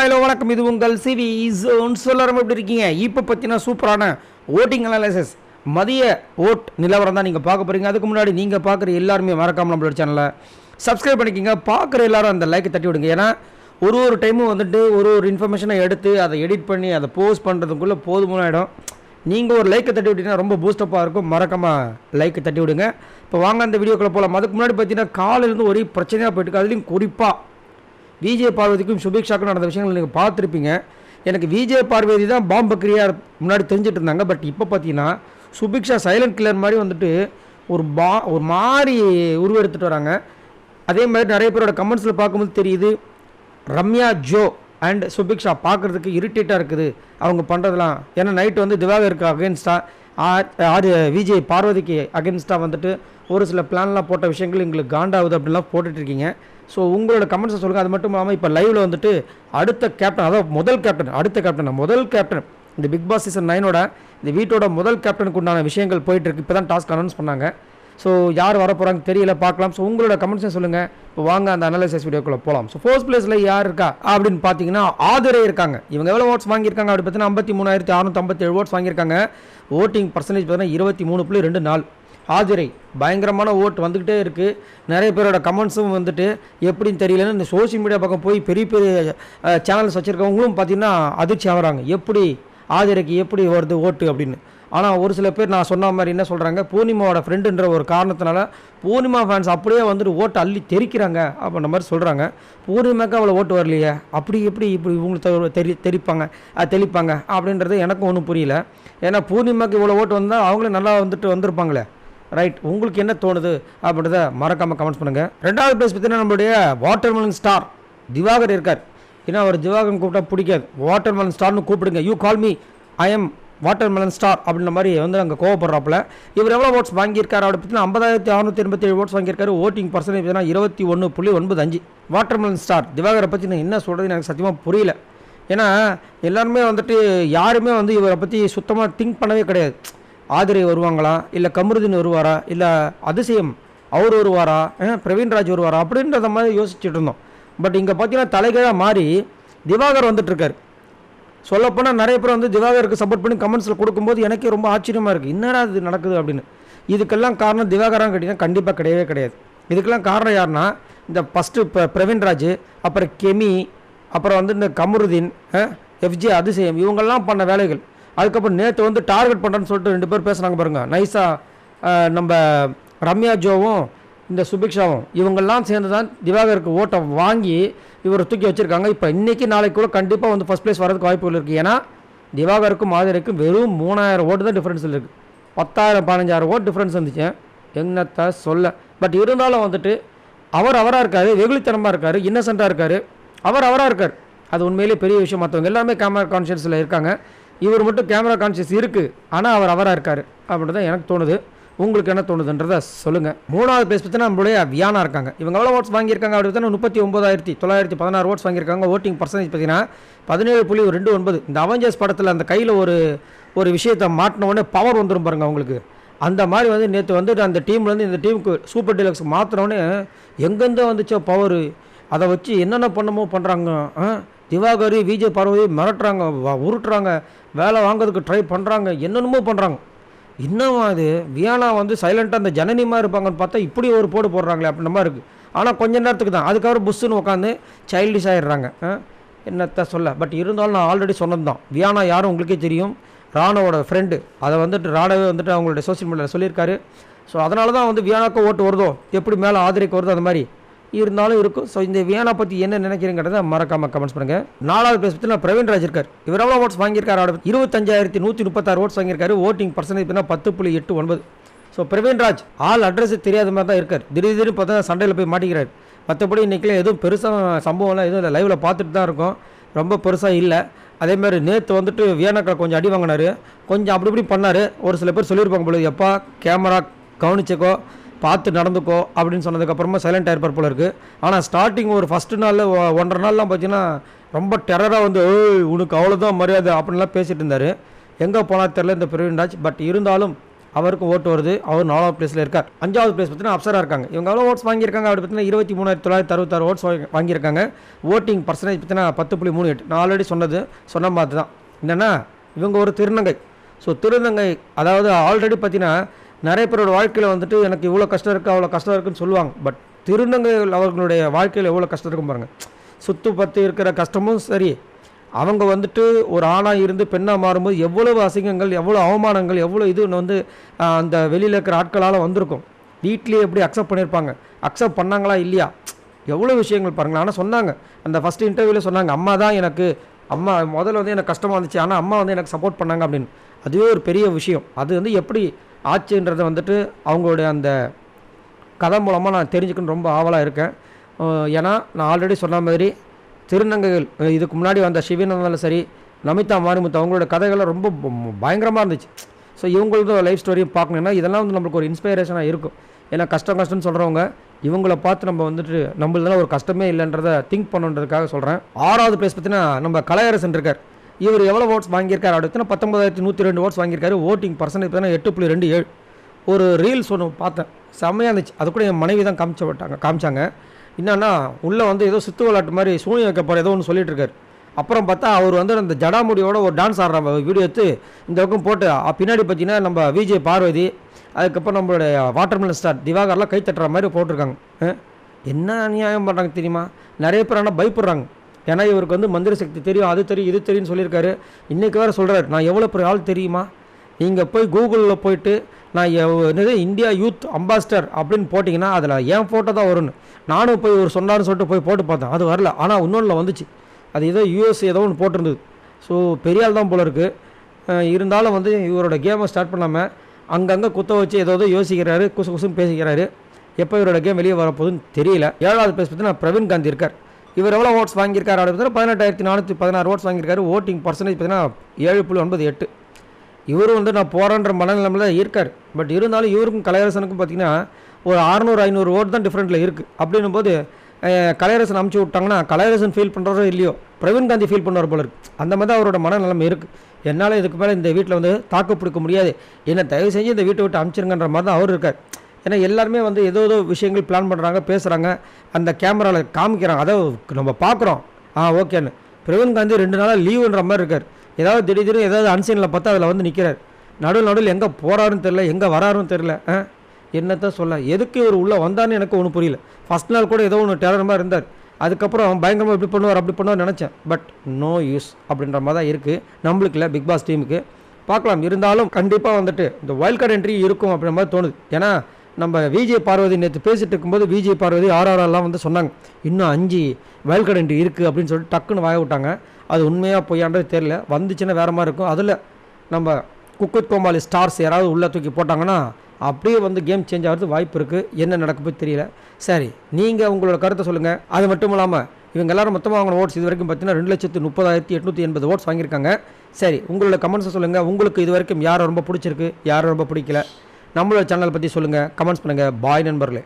Hello வணக்கம், இது உங்கள் சிவி ஜோன். எல்லாரும் எப்படி இருக்கீங்க? இப்போ பார்த்தீங்கன்னா சூப்பரான ஓட்டிங் அனாலிசிஸ் மதிய ஓட் நிலவரம் தான் நீங்கள் பார்க்க போகிறீங்க. அதுக்கு முன்னாடி நீங்கள் பார்க்குற எல்லாருமே மறக்காமல் நம்மளோட சேனலை சப்ஸ்கிரைப் பண்ணிக்கிங்க. பார்க்குற எல்லாரும் அந்த லைக்கை தட்டி விடுங்க. ஏன்னா ஒரு டைமும் வந்துட்டு ஒரு இன்ஃபர்மேஷனை எடுத்து அதை எடிட் பண்ணி அதை போஸ்ட் பண்ணுறதுக்குள்ளே போதுமான இடம். நீங்கள் ஒரு லைக்கை தட்டி விட்டீங்கன்னா ரொம்ப பூஸ்டப்பாக இருக்கும். மறக்காமல் லைக்கை தட்டி விடுங்க. இப்போ வாங்க அந்த வீடியோக்குள்ளே போகலாம். அதுக்கு முன்னாடி பார்த்தீங்கன்னா காலையிலேருந்து ஒரே பிரச்சனையாக போயிட்டு, அதுலேயும் குறிப்பாக விஜய் பார்வதிக்கும் சுபிக்ஷாக்கும் நடந்த விஷயங்கள் நீங்கள் பார்த்துருப்பீங்க. எனக்கு விஜய் பார்வதி தான் பாம்பு கிரியா முன்னாடி தெரிஞ்சுட்டு இருந்தாங்க. பட் இப்போ பார்த்தீங்கன்னா சுபிக்ஷா சைலண்ட் கில்லர் மாதிரி வந்துட்டு ஒரு மாதிரி உருவெடுத்துட்டு வராங்க. அதே மாதிரி நிறைய பேரோட கமெண்ட்ஸில் பார்க்கும்போது தெரியுது, ரம்யா ஜோ அண்ட் சுபிக்ஷா பார்க்குறதுக்கு இரிட்டேட்டாக இருக்குது அவங்க பண்ணுறதுலாம். ஏன்னா நைட்டு வந்து திவாகருக்கு அகேன்ஸ்டாக விஜய் பார்வதிக்கு அகேன்ஸ்டாக வந்துட்டு ஒரு சில பிளான்லாம் போட்ட விஷயங்கள் எங்களுக்கு காண்டாகுது அப்படின்லாம் போட்டுட்ருக்கீங்க. ஸோ உங்களோட கமெண்ட்ஸை சொல்லுங்கள். அது மட்டும் இல்லாமல் இப்போ லைவில் வந்துட்டு அடுத்த கேப்டன், அதாவது முதல் கேப்டன் இந்த பிக் பாஸ் சீசன் 9 இந்த வீட்டோட முதல் கேப்டனுக்கு உண்டான விஷயங்கள் போயிட்டுருக்கு. இப்போ தான் டாஸ்க் அனௌன்ஸ் பண்ணாங்க. ஸோ யார் வர போகிறாங்க தெரியல, பார்க்கலாம். ஸோ உங்களோட கமெண்ட்ஸை சொல்லுங்கள். இப்போ வாங்க அந்த அனாலிசிஸ் வீடியோக்குள்ளே போகலாம். ஸோ ஃபர்ஸ்ட் பிளேஸில் யார் இருக்கா அப்படின்னு பார்த்தீங்கன்னா ஆதிரை இருக்காங்க. இவங்க எவ்வளோ ஓட்ஸ் வாங்கியிருக்காங்க அப்படி பார்த்தீங்கன்னா 53,657 ஓட்ஸ் வாங்கியிருக்காங்க. ஓட்டிங் பர்சன்டேஜ் பார்த்தீங்கன்னா 23.24. ஆதிரை பயங்கரமான ஓட்டு வந்துக்கிட்டே இருக்குது. நிறைய பேரோட கமெண்ட்ஸும் வந்துட்டு எப்படின்னு தெரியலன்னு இந்த சோஷியல் மீடியா பக்கம் போய் பெரிய சேனல்ஸ் வச்சுருக்கவங்களும் பார்த்தீங்கன்னா அதிர்ச்சி ஆகிறாங்க. எப்படி ஆதிரைக்கு எப்படி வருது ஓட்டு அப்படின்னு. ஆனால் ஒரு சில பேர் நான் சொன்ன மாதிரி என்ன சொல்கிறாங்க, பூர்ணிமாவோட ஃப்ரெண்டுன்ற ஒரு காரணத்தினால பூர்ணிமா ஃபேன்ஸ் அப்படியே வந்துட்டு ஓட்டு அள்ளி தெரிக்கிறாங்க அப்படின்ற மாதிரி சொல்கிறாங்க. பூர்ணிமாவுக்கு அவ்வளோ ஓட்டு வரலையே, அப்படி எப்படி இப்படி தெளிப்பாங்க அப்படின்றது எனக்கும் ஒன்றும் புரியல. ஏன்னா பூர்ணிமாவுக்கு இவ்வளோ ஓட்டு வந்தால் அவங்களே நல்லா வந்துட்டு வந்திருப்பாங்களே. ரைட், உங்களுக்கு என்ன தோணுது அப்படின்றத மறக்காமல் கமெண்ட்ஸ் பண்ணுங்கள். ரெண்டாவது பிளேஸ் பார்த்தீங்கன்னா நம்மளுடைய வாட்டர்மெலன் ஸ்டார் திவாகர் இருக்கார். ஏன்னா அவர் திவாகர்னு கூப்பிட்டா பிடிக்காது, வாட்டர்மெலன் ஸ்டார்னு கூப்பிடுங்க. You call me, I am watermelon star அப்படின்ற மாதிரி வந்து அங்கே கோவப்படுறாப்புல. இவர் எவ்வளோ ஓட்ஸ் வாங்கியிருக்காரு அப்படி பார்த்தீங்கன்னா 50,687 ஓட்ஸ் வாங்கியிருக்காரு. ஓட்டிங் பர்சன்டேஜ் பார்த்தீங்கன்னா 21.95. வாட்டர்மெலன் ஸ்டார் திவாகரை பற்றி நான் என்ன சொல்கிறது எனக்கு சத்தியமாக புரியல. ஏன்னா எல்லாருமே வந்துட்டு யாருமே வந்து இவரை பற்றி சுத்தமாக திங்க் பண்ணவே கிடையாது. ஆதிரை வருவாங்களா, இல்லை கமருதீன் வருவாரா, இல்லை அதிசயம் அவர் வருவாரா, பிரவீன்ராஜ் வருவாரா அப்படின்றத மாதிரி யோசிச்சுட்டு இருந்தோம். பட் இங்கே பார்த்தீங்கன்னா தலைகீழாக மாறி திவாகர் வந்துட்டுருக்காரு. சொல்லப்போனால் நிறைய பேர் வந்து திவாகருக்கு சப்போர்ட் பண்ணி கமெண்ட்ஸில் கொடுக்கும்போது எனக்கே ரொம்ப ஆச்சரியமாக இருக்குது, என்னடா இது நடக்குது அப்படின்னு. இதுக்கெல்லாம் காரணம் திவாகரான்னு கேட்டிங்கன்னா கண்டிப்பாக கிடையவே கிடையாது. இதுக்கெல்லாம் காரணம் யாருன்னா இந்த ஃபஸ்ட்டு பிரவீன்ராஜ், அப்புறம் கெமி, அப்புறம் வந்து இந்த கமருதீன், எஃப்ஜே அதிசயம் இவங்கெல்லாம் பண்ண வேலைகள். அதுக்கப்புறம் நேற்று வந்து டார்கெட் பண்ணுறேன்னு சொல்லிட்டு 2 பேர் பேசுகிறாங்க பாருங்கள். நைஸாக நம்ம ரம்யா ஜோவும் இந்த சுபிக்ஷாவும் இவங்கெல்லாம் சேர்ந்து தான் திவாகருக்கு ஓட்டை வாங்கி இவரை தூக்கி வச்சுருக்காங்க. இப்போ இன்றைக்கி நாளைக்கு கூட கண்டிப்பாக வந்து ஃபஸ்ட் பிளேஸ் வரதுக்கு வாய்ப்புகள் இருக்குது. ஏன்னா திவாகருக்கும் ஆதிரைக்கும் வெறும் 3,000 ஓட்டு தான் டிஃப்ரென்ஸில் இருக்குது. 10,000-15,000 ஓட்டு டிஃப்ரென்ஸ் வந்துச்சு, என்னத்தை சொல்ல. பட் இருந்தாலும் வந்துட்டு அவராக இருக்கார், வெகுளித்தனமாக இருக்கார், இன்னசென்ட்டாக இருக்கார், அவராக இருக்கார். அது உண்மையிலே பெரிய விஷயம். மற்றவங்க எல்லாமே கேமரா கான்ஷியஸில் இருக்காங்க, இவர் மட்டும் கேமரா கான்ஷியஸ் இருக்குது, ஆனால் அவராக இருக்கார் அப்படின்னு தான் எனக்கு தோணுது. உங்களுக்கு என்ன தோணுதுன்றதை சொல்லுங்கள். மூணாவது பிளேஸ் பார்த்தீங்கன்னா நம்மளுடைய வியானா இருக்காங்க. இவங்க எவ்வளோ ஓட்ஸ் வாங்கியிருக்காங்க அப்படி பார்த்தீங்கன்னா 39,916 ஓட்ஸ் வாங்கியிருக்காங்க. ஓட்டிங் பர்சன்டேஜ் பார்த்தீங்கன்னா 17.29. இந்த அவெஞ்சர்ஸ் படத்தில் அந்த கையில் ஒரு விஷயத்தை மாட்டினோடனே பவர் வந்துடும் பாருங்க அவங்களுக்கு. அந்த மாதிரி வந்து நேற்று வந்துட்டு அந்த டீம்லேருந்து இந்த டீமுக்கு சூப்பர் டீலக்ஸ் மாற்றினோடனே எங்கேருந்தோ வந்துச்சோ பவர். அதை வச்சு என்னென்ன பண்ணுறாங்க. திவாகர் விஜய் பார்வதி மிரட்டுறாங்க, உருட்டுறாங்க, வேலை வாங்கிறதுக்கு ட்ரை பண்ணுறாங்க, என்னென்னமோ பண்ணுறாங்க. இன்னும் அது வியானா வந்து சைலண்ட்டாக அந்த ஜனனியமாக இருப்பாங்கன்னு பார்த்தா இப்படி ஒரு போடுறாங்களே அப்படின்ற மாதிரி இருக்குது. ஆனால் கொஞ்ச நேரத்துக்கு தான், அதுக்கப்புறம் புஷ்ஷுன்னு உட்காந்து சைல்டிஷ் ஆகிடுறாங்க. என்னத்தை சொல்ல. பட் இருந்தாலும் நான் ஆல்ரெடி சொன்னது தான், வியானா யாரும் உங்களுக்கே தெரியும், ராணவோட ஃப்ரெண்டு. அதை வந்துட்டு ராணவே வந்துட்டு அவங்களுடைய சோஷியல் மீடியாவில் சொல்லியிருக்காரு. ஸோ அதனால தான் வந்து வியானாக்கும் ஓட்டு வருதோ, எப்படி மேலே ஆதிரைக்கு வருதோ அந்த மாதிரி இருந்தாலும் இருக்கும். ஸோ இந்த வியானா பற்றி என்ன நினைக்கிறீங்கிறத மறக்காமல் கமெண்ட்ஸ் பண்ணுங்கள். 4வது பிளேஸ் பார்த்தீங்கன்னா பிரவீன்ராஜ் இருக்கார். இவர் எவ்வளோ ஓட்ஸ் வாங்கியிருக்காரு? 25,136 ஓட்ஸ் வாங்கியிருக்காரு. ஓட்டிங் பர்சன்டேஜ் பார்த்தீங்கன்னா 10.89. ஸோ பிரவீன்ராஜ் ஆள் அட்ரஸ் தெரியாத மாதிரி தான் இருக்கார். திடீர்னு பார்த்தா சண்டையில் போய் மாட்டிக்கிறார். மற்றபடி இன்றைக்கெலாம் எதுவும் பெருசாக சம்பவம்லாம் எதுவும் இல்லை, லைவில் பார்த்துட்டு தான் இருக்கோம், ரொம்ப பெருசாக இல்லை. அதேமாதிரி நேற்று வந்துட்டு வியானாக்கில் கொஞ்சம் அடி வாங்கினார், கொஞ்சம் அப்படி இப்படி பண்ணார். ஒரு சில பேர் சொல்லியிருப்பாங்க போல, எப்பா கேமரா கவனிச்சக்கோ, பார்த்து நடந்துக்கோ அப்படின்னு சொன்னதுக்கப்புறமா சைலண்ட் ஆயிருப்பார் போல இருக்குது. ஆனால் ஸ்டார்டிங் ஒரு ஃபஸ்ட்டு நாளில் 1.5 நாள்லாம் பார்த்தீங்கன்னா ரொம்ப டெரராக வந்து உனக்கு அவ்வளோதான் மரியாதை அப்படின்லாம் பேசிகிட்டு இருந்தார். எங்கே போனால் தெரில இந்த பிரவீன்ராஜ். பட் இருந்தாலும் அவருக்கும் ஓட்டு வருது. அவர் 4வது பிளேஸில் இருக்கார். 5வது பிளேஸ் பார்த்தீங்கன்னா அப்சரா இருக்காங்க. இவங்க எவ்வளோ ஓட்ஸ் வாங்கியிருக்காங்க அப்படி பார்த்தீங்கன்னா 23,966 ஓட்ஸ் வாங்கியிருக்காங்க. ஓட்டிங் பர்சன்டேஜ் பார்த்தீங்கன்னா 10.38. நான் ஆல்ரெடி சொன்ன மாதிரி தான். என்னென்னா இவங்க ஒரு திருநங்கை. ஸோ திருநங்கை அதாவது ஆல்ரெடி பார்த்தீங்கன்னா நிறைய பேரோட வாழ்க்கையில் வந்துட்டு எனக்கு இவ்வளோ கஷ்டம் இருக்குது அவ்வளோ கஷ்டம் இருக்குன்னு சொல்லுவாங்க. பட் திருநங்கைகள் அவர்களுடைய வாழ்க்கையில் எவ்வளோ கஷ்டம் இருக்கும் பாருங்கள். சுற்று பற்றி இருக்கிற கஷ்டமும் சரி, அவங்க வந்துட்டு ஒரு ஆணாக இருந்து பெண்ணாக மாறும்போது எவ்வளவு அசிங்கங்கள், எவ்வளோ அவமானங்கள், எவ்வளோ இது வந்து அந்த வெளியில் இருக்கிற ஆட்களால் வந்திருக்கும். வீட்லேயே எப்படி அக்செப்ட் பண்ணியிருப்பாங்க, அக்செப்ட் பண்ணாங்களா இல்லையா, எவ்வளோ விஷயங்கள் பாருங்களேன். ஆனால் சொன்னாங்க, அந்த ஃபஸ்ட்டு இன்டர்வியூவில் சொன்னாங்க, அம்மா தான் எனக்கு முதல்ல வந்து எனக்கு கஷ்டமாக இருந்துச்சு, ஆனால் அம்மா வந்து எனக்கு சப்போர்ட் பண்ணாங்க அப்படின்னு. அதுவே ஒரு பெரிய விஷயம். அது வந்து எப்படி ஆச்சுன்றதை வந்துட்டு அவங்களுடைய அந்த கதை மூலமாக நான் தெரிஞ்சுக்கணுன்னு ரொம்ப ஆவலாக இருக்கேன். ஏன்னா நான் ஆல்ரெடி சொன்ன மாதிரி திருநங்கைகள் இதுக்கு முன்னாடி வந்த சிவனந்தாலும் சரி, நமிதா மாரிமுத்து அவங்களோட கதைகள்லாம் ரொம்ப பயங்கரமாக இருந்துச்சு. ஸோ இவங்களோட லைஃப் ஸ்டோரியும் பார்க்கணுன்னா இதெல்லாம் வந்து நம்மளுக்கு ஒரு இன்ஸ்பைரேஷனாக இருக்கும். ஏன்னா கஷ்டம்னு சொல்கிறவங்க இவங்கள பார்த்து நம்ம வந்துட்டு நம்மளதெல்லாம் ஒரு கஷ்டமே இல்லைன்றதை திங்க் பண்ணுன்றதுக்காக சொல்கிறேன். 6வது பிளேஸ் பார்த்தீங்கன்னா நம்ம கலையரசன் இருக்கார். இவர் எவ்வளோ ஓட்ஸ் வாங்கியிருக்காரு அப்படின்னா 19,102 ஓட்ஸ் வாங்கியிருக்காரு. ஓட்டிங் பர்சன்டேஜ் பார்த்தீங்கன்னா 8.27. ஒரு ரீல்ஸ் ஒன்று பார்த்தேன், செம்மையாக இருந்துச்சு. அது கூட என் மனைவி தான் காமிச்சாங்க. என்னன்னா உள்ளே வந்து ஏதோ சித்து விளையாட்டு மாதிரி சூனி வைக்க போகிற ஏதோ ஒன்று சொல்லிட்டு இருக்காரு. அப்புறம் பார்த்தா அவர் வந்து அந்த ஜடாமுடியோட ஒரு டான்ஸ் ஆடுற வீடியோ எடுத்து இந்த பக்கம் போட்டு பின்னாடி பார்த்தீங்கன்னா நம்ம விஜய் பார்வதி, அதுக்கப்புறம் நம்மளுடைய வாட்டர்மெலன் ஸ்டார் திவாகர்லாம் கை தட்டுற மாதிரி போட்டிருக்காங்க. என்ன அநியாயம் பண்ணுறாங்க தெரியுமா? நிறைய பேர் ஆனால் பயப்படுறாங்க. ஏன்னா இவருக்கு வந்து மந்திர சக்தி தெரியும், அது தெரியும், இது தெரியும்னு சொல்லியிருக்காரு. இன்றைக்கி வேறு சொல்கிறாரு, நான் எவ்வளோ பெரிய ஆள் தெரியுமா, நீங்கள் போய் கூகுளில் போயிட்டு நான் என்னது இந்தியா யூத் அம்பாசிடர் அப்படின்னு போட்டிங்கன்னா அதில் என் ஃபோட்டோ தான் வரும்னு. நானும் போய் ஒரு சொன்னார்னு சொல்லிட்டு போய் போட்டு பார்த்தேன், அது வரல. ஆனால் இன்னொன்றில் வந்துச்சு, அது ஏதோ யூஎஸ் ஏதோ ஒன்று போட்டிருந்தது. ஸோ பெரிய ஆள் தான் போல இருக்குது. இருந்தாலும் வந்து இவரோட கேமை ஸ்டார்ட் பண்ணாமல் அங்கங்கே குத்த வச்சு ஏதோ யோசிக்கிறாரு, குசுன்னு பேசிக்கிறாரு. எப்போ இவரோட கேம் வெளியே வரப்போகுதுன்னு தெரியல. 7வது பிளேஸ் பார்த்தீங்கன்னா பிரவீன் காந்தி இருக்கார். இவர் எவ்வளோ ஓட்ஸ் வாங்கியிருக்காரு அப்படின்னு பார்த்தீங்கன்னா 18,416 ஓட்ஸ் வாங்கியிருக்காரு. ஓட்டிங் பர்சன்டேஜ் பார்த்தீங்கன்னா 7.98. இவரும் வந்து நான் போகிறேன்ற மனநிலைமையில் தான் இருக்கார். பட் இருந்தாலும் இவருக்கும் கலையரசனுக்கும் பார்த்தீங்கன்னா ஒரு 600-500 ஓட்டு தான் டிஃப்ரெண்ட்டில் இருக்குது. அப்படின்னும் போது கலையரசன் அமுச்சு விட்டாங்கன்னா கலையரசன் ஃபீல் பண்ணுறதோ இல்லையோ பிரவீன் காந்தி ஃபீல் பண்ணுவார் போல இருக்குது. அந்த மாதிரி தான் அவரோட மனநிலைமை இருக்குது. என்னால் இதுக்கு மேலே இந்த வீட்டில் வந்து தாக்கு பிடிக்க முடியாது, என்ன தயவு செஞ்சு இந்த வீட்டை விட்டு அமுச்சிருங்கன்ற மாதிரி தான் அவர் இருக்கார். ஏன்னா எல்லாருமே வந்து ஏதோ விஷயங்கள் பிளான் பண்ணுறாங்க, பேசுகிறாங்க, அந்த கேமராவில் காமிக்கிறாங்க, அதை நம்ம பார்க்குறோம். ஓகேன்னு. பிரவீன் காந்தி 2 நாளாக லீவுன்ற மாதிரி இருக்கார். ஏதாவது திடீர்னு ஏதாவது அன்சீனில் பார்த்தா அதில் வந்து நிற்கிறார். நடுவில் எங்கே போகிறாருன்னு தெரில, எங்கே வராருன்னு தெரில. என்னத்தான் சொல்ல, எதுக்கு இவர் உள்ளே வந்தான்னு எனக்கு ஒன்றும் புரியல. ஃபஸ்ட் நாள் கூட ஏதோ ஒன்று டேலர் மாதிரி இருந்தார். அதுக்கப்புறம் பயங்கரமாக இப்படி பண்ணுவார் அப்படி பண்ணுவார் நினச்சேன். பட் நோ யூஸ் அப்படின்ற மாதிரி தான் இருக்குது. நம்மளுக்கு இல்லை, பிக் பாஸ் டீமுக்கு பார்க்கலாம். இருந்தாலும் கண்டிப்பாக வந்துட்டு இந்த வைல்ட் கார்டு என்ட்ரி இருக்கும் அப்படின்ற மாதிரி தோணுது. ஏன்னா நம்ம விஜய் பார்வதி நேற்று பேசிகிட்டு இருக்கும்போது விஜய் பார்வதி ஆர்ஆர்லாம் வந்து சொன்னாங்க, இன்னும் 5 வைல்ட் கார்டு என்ட்ரி இருக்குது அப்படின்னு சொல்லிட்டு டக்குன்னு வாய விட்டாங்க. அது உண்மையாக பொய்யான்றது தெரியல. வந்துச்சுன்னா வேறு மாதிரி இருக்கும். அதில் நம்ம குக்குத் கோமாளி ஸ்டார்ஸ் யாராவது உள்ளே தூக்கி போட்டாங்கன்னா அப்படியே வந்து கேம் சேஞ்ச் ஆகிறது வாய்ப்பு இருக்குது. என்ன நடக்குது தெரியல. சரி, நீங்கள் உங்களோட கருத்தை சொல்லுங்கள். அது மட்டும் இல்லாமல் இவங்க எல்லாரும் மொத்தமாக வாங்கின ஓட்ஸ் இது வரைக்கும் பார்த்தீங்கன்னா 2,30,880 ஓட்ஸ் வாங்கியிருக்காங்க. சரி, உங்களோட கமெண்ட்ஸை சொல்லுங்கள். உங்களுக்கு இது வரைக்கும் யாரை ரொம்ப பிடிச்சிருக்கு, யாரை ரொம்ப பிடிக்கல, நம்மளோட சேனல் பற்றி சொல்லுங்கள், கமெண்ட்ஸ் பண்ணுங்கள். பாய் நண்பர்களே.